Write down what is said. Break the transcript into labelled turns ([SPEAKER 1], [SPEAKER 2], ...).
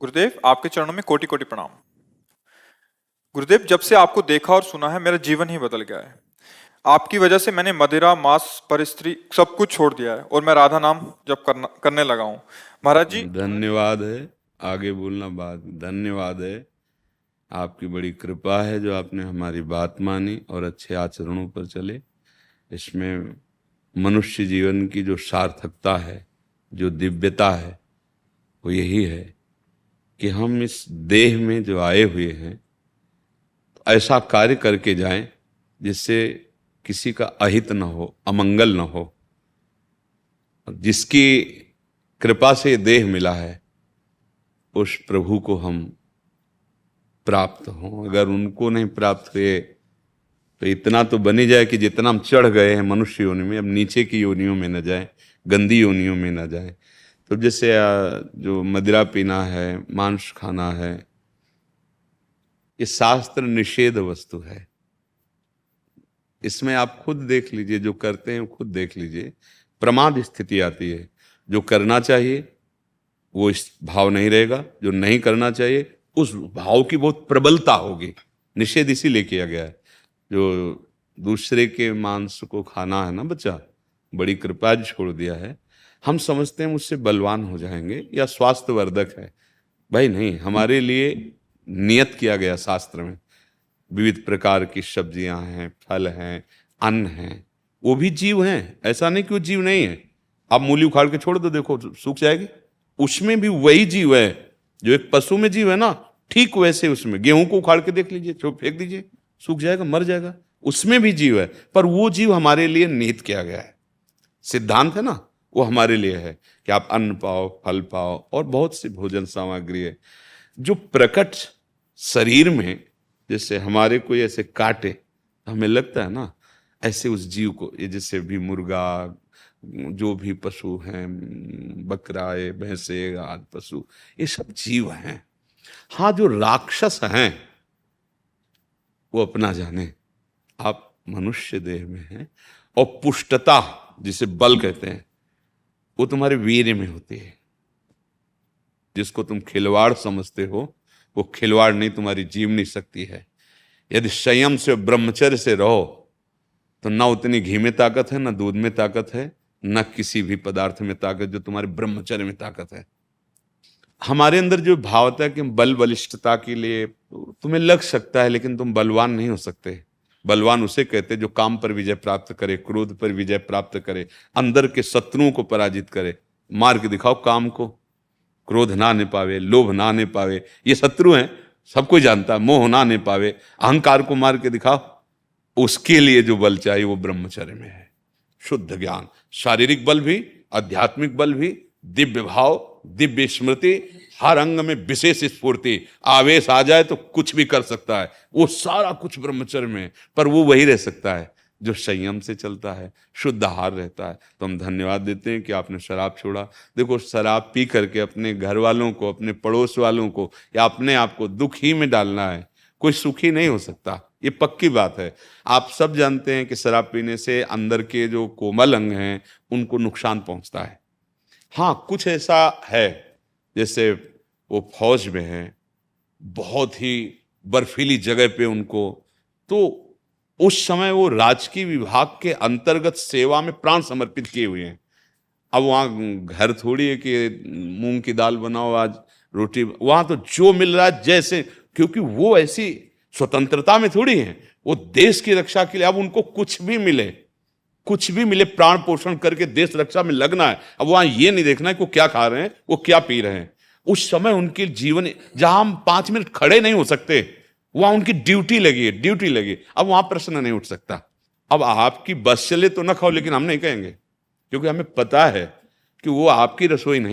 [SPEAKER 1] गुरुदेव, आपके चरणों में कोटि कोटि प्रणाम। गुरुदेव, जब से आपको देखा और सुना है मेरा जीवन ही बदल गया है। आपकी वजह से मैंने मदिरा, मांस, परस्त्री सब कुछ छोड़ दिया है और मैं राधा नाम जप करने लगा हूँ। महाराज जी।
[SPEAKER 2] धन्यवाद है। आगे बोलना बात। धन्यवाद है, आपकी बड़ी कृपा है जो आपने हमारी बात मानी और अच्छे आचरणों पर चले। इसमें मनुष्य जीवन की जो सार्थकता है, जो दिव्यता है, वो यही है कि हम इस देह में जो आए हुए हैं तो ऐसा कार्य करके जाएं जिससे किसी का अहित न हो, अमंगल न हो। जिसकी कृपा से देह मिला है उस प्रभु को हम प्राप्त हों। अगर उनको नहीं प्राप्त हुए तो इतना तो बनी जाए कि जितना हम चढ़ गए हैं मनुष्य योनि में, अब नीचे की योनियों में न जाए, गंदी योनियों में न जाए। तो जैसे जो मदिरा पीना है, मांस खाना है, ये शास्त्र निषेध वस्तु है। इसमें आप खुद देख लीजिए, जो करते हैं खुद देख लीजिए, प्रमाद स्थिति आती है। जो करना चाहिए वो इस भाव नहीं रहेगा, जो नहीं करना चाहिए उस भाव की बहुत प्रबलता होगी। निषेध इसीलिए किया गया है। जो दूसरे के मांस को खाना है ना बच्चा, बड़ी कृपा छोड़ दिया है। हम समझते हैं मुझसे बलवान हो जाएंगे या स्वास्थ्यवर्धक है। भाई नहीं, हमारे लिए नियत किया गया शास्त्र में। विविध प्रकार की सब्जियां हैं, फल हैं, अन्न हैं, वो भी जीव हैं। ऐसा नहीं कि वो जीव नहीं है। आप मूली उखाड़ के छोड़ दो, देखो सूख जाएगी। उसमें भी वही जीव है जो एक पशु में जीव है ना, ठीक वैसे उसमें गेहूं को उखाड़ के देख लीजिए, फेंक दीजिए, सूख जाएगा, मर जाएगा। उसमें भी जीव है, पर वो जीव हमारे लिए निहित किया गया है। सिद्धांत है ना, वो हमारे लिए है कि आप अन्न पाओ, फल पाओ, और बहुत सी भोजन सामग्री है जो प्रकट शरीर में, जैसे हमारे कोई ऐसे काटे हमें लगता है ना, ऐसे उस जीव को, ये जैसे भी मुर्गा, जो भी पशु हैं, बकरा, भैंसे आदि पशु, ये सब जीव हैं। हाँ, जो राक्षस हैं वो अपना जाने, आप मनुष्य देह में हैं। और पुष्टता जिसे बल कहते हैं वो तुम्हारे वीर्य में होती है। जिसको तुम खिलवाड़ समझते हो वो खिलवाड़ नहीं, तुम्हारी जीवनी शक्ति है। यदि संयम से, ब्रह्मचर्य से रहो तो ना उतनी घी में ताकत है, ना दूध में ताकत है, ना किसी भी पदार्थ में ताकत जो तुम्हारे ब्रह्मचर्य में ताकत है। हमारे अंदर जो भाव था कि बल बलिष्ठता के लिए, तुम्हें लग सकता है, लेकिन तुम बलवान नहीं हो सकते। बलवान उसे कहते जो काम पर विजय प्राप्त करे, क्रोध पर विजय प्राप्त करे, अंदर के शत्रुओं को पराजित करे। मार के दिखाओ काम को, क्रोध ना आने पावे, लोभ ना आने पावे, ये शत्रु हैं, सब कोई जानता है। मोह ना आने पावे, अहंकार को मार के दिखाओ। उसके लिए जो बल चाहिए वो ब्रह्मचर्य में है। शुद्ध ज्ञान, शारीरिक बल भी, आध्यात्मिक बल भी, दिव्य भाव, दिव्य स्मृति, हर अंग में विशेष स्फूर्ति, आवेश आ जाए तो कुछ भी कर सकता है। वो सारा कुछ ब्रह्मचर्य में, पर वो वही रह सकता है जो संयम से चलता है, शुद्ध आहार रहता है। तो हम धन्यवाद देते हैं कि आपने शराब छोड़ा। देखो, शराब पी करके अपने घर वालों को, अपने पड़ोस वालों को या अपने आप को दुख ही में डालना है, कोई सुखी नहीं हो सकता। ये पक्की बात है। आप सब जानते हैं कि शराब पीने से अंदर के जो कोमल अंग हैं उनको नुकसान पहुंचता है। हाँ, कुछ ऐसा है, जैसे वो फौज में है, बहुत ही बर्फीली जगह पे उनको, तो उस समय वो राजकीय विभाग के अंतर्गत सेवा में प्राण समर्पित किए हुए हैं। अब वहाँ घर थोड़ी है कि मूंग की दाल बनाओ आज, रोटी, वहाँ तो जो मिल रहा है जैसे, क्योंकि वो ऐसी स्वतंत्रता में थोड़ी है, वो देश की रक्षा के लिए। अब उनको कुछ भी मिले, कुछ भी मिले, प्राण पोषण करके देश रक्षा में लगना है। अब वहां ये नहीं देखना है कि वो क्या खा रहे हैं, वो क्या पी रहे हैं। उस समय उनके जीवन, जहां हम 5 मिनट खड़े नहीं हो सकते, वहां उनकी ड्यूटी लगी है, ड्यूटी लगी। अब वहां प्रश्न नहीं उठ सकता। अब आपकी बस चले तो ना खाओ, लेकिन हम नहीं कहेंगे, क्योंकि हमें पता है कि वो आपकी रसोई नहीं।